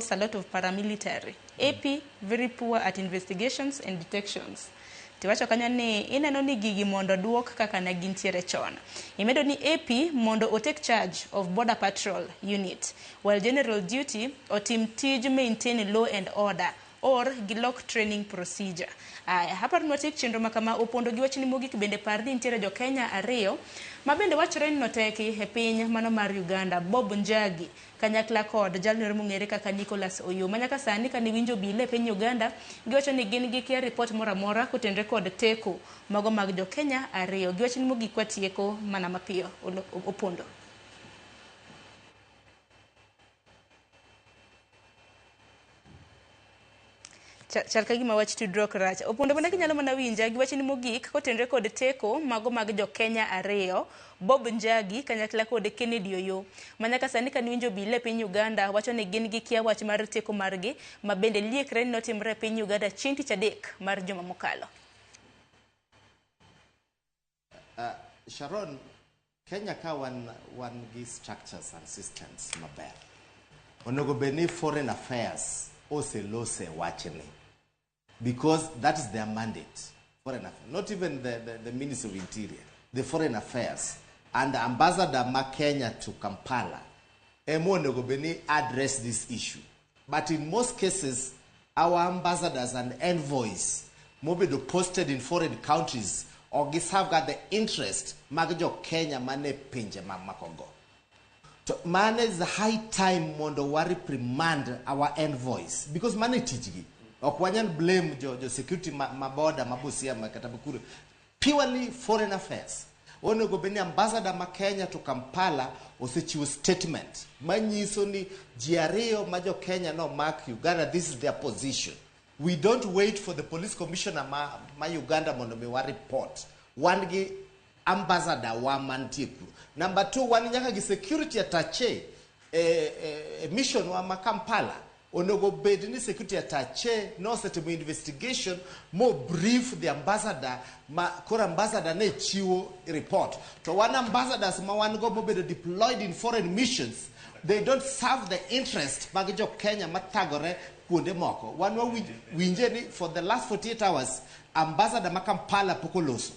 involves a lot of paramilitary. AP, very poor at investigations and detections. Tiwacho kanyo ni ineno ni gigi mondo duok kaka ne gintiere chon. Imedo ni AP mondo take charge of border patrol unit, while general duty otim tij maintain law and order or gilok training procedure. Hapa tunatik chenro makama Opondo gi wachni mogik bende parni nitiere jo Kenya ariyo ma bende wachore ni oteki e piny mano mar Uganda, Bob Njagi kanyakla kod jalno mong'ere kaka Nicholas Oyo. Manyaka sani kani winjo obila e piny Uganda giwacho ni gin gi kia report moro amora kotenre kod teko mago mag jo Kenya ariyo. Giwacho ni mogik watieko mana mapiyo. Opondo. Chal ka gima wach tudruok rach. Opondo bende kinyalo mana winja giwacho ni mogik kotenre kod teko mago mag jo Kenya ariyo, Bob Njagi kanyakla kod Kennedy Oyo. Manyaka sani kani winjo obila e piny Uganda wacho ni gin gi kia wach mar teko margi ma bende liekre ni notimre e piny Uganda chieng' tich adek mar juma mokalo. Sharon, Kenya ka wan gi structures and systems maber. Onego bedni foreign affairs oselose wachni. Because that is their mandate, foreign affairs. Not even the Ministry of Interior, the foreign affairs. And the Ambassador Kenya to Kampala, onego bedni address this issue. But in most cases, our ambassadors and envoys, mobedo posted in foreign countries, or have got the interest, magjo Kenya mane pinje makongo. So, man, is the high time mondo wari reprimand our envoys. Because man tijgi. Okwanyan blame jo security maboda mabusia makatabukuru. Purely foreign affairs. Onego beni ambassador Kenya to Kampala osechiwo statement. Manyiso ni jiario majo Kenya no mark Uganda, this is their position. We don't wait for the police commissioner ma Uganda mondo me wa report. One gi ambassador wa mantiku. Number two, one nyaka gi security attaché mission wa Kampala. Onego bedni security attaché no settle investigation more brief the ambassador kora ambassador ne chiwo report. So one ambassadors ma wan go mobedo deployed in foreign missions, they don't serve the interest mag jo Kenya matagore kuonde moko. One winje ni for the last 48 hours ambassador ma Kampala pokoloso.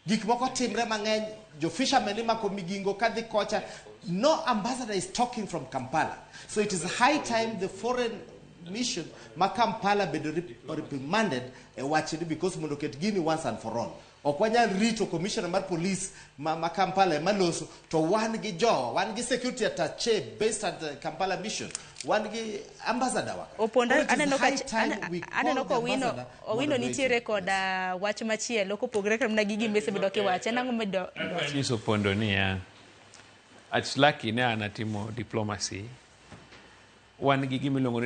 Gik moko timre mang'eny jo fishermen ma ko migingo kadhi kocha. No ambassador is talking from Kampala. So it is high time the foreign mission ma Kampala be reprimanded because monoket gini once and for all. Okwanya rito commissioner mar police ma Kampala maloso to one gi security attaché based at the Kampala mission. One gi ambassador waka. Opondo aneno ko wino nitiere koda wach machielo kopogre kramna gigi mbese bedo kiwache nango medo. Chiso Opondo niya. It's lucky ne anatimo diplomacy. Wan gi gimiluongo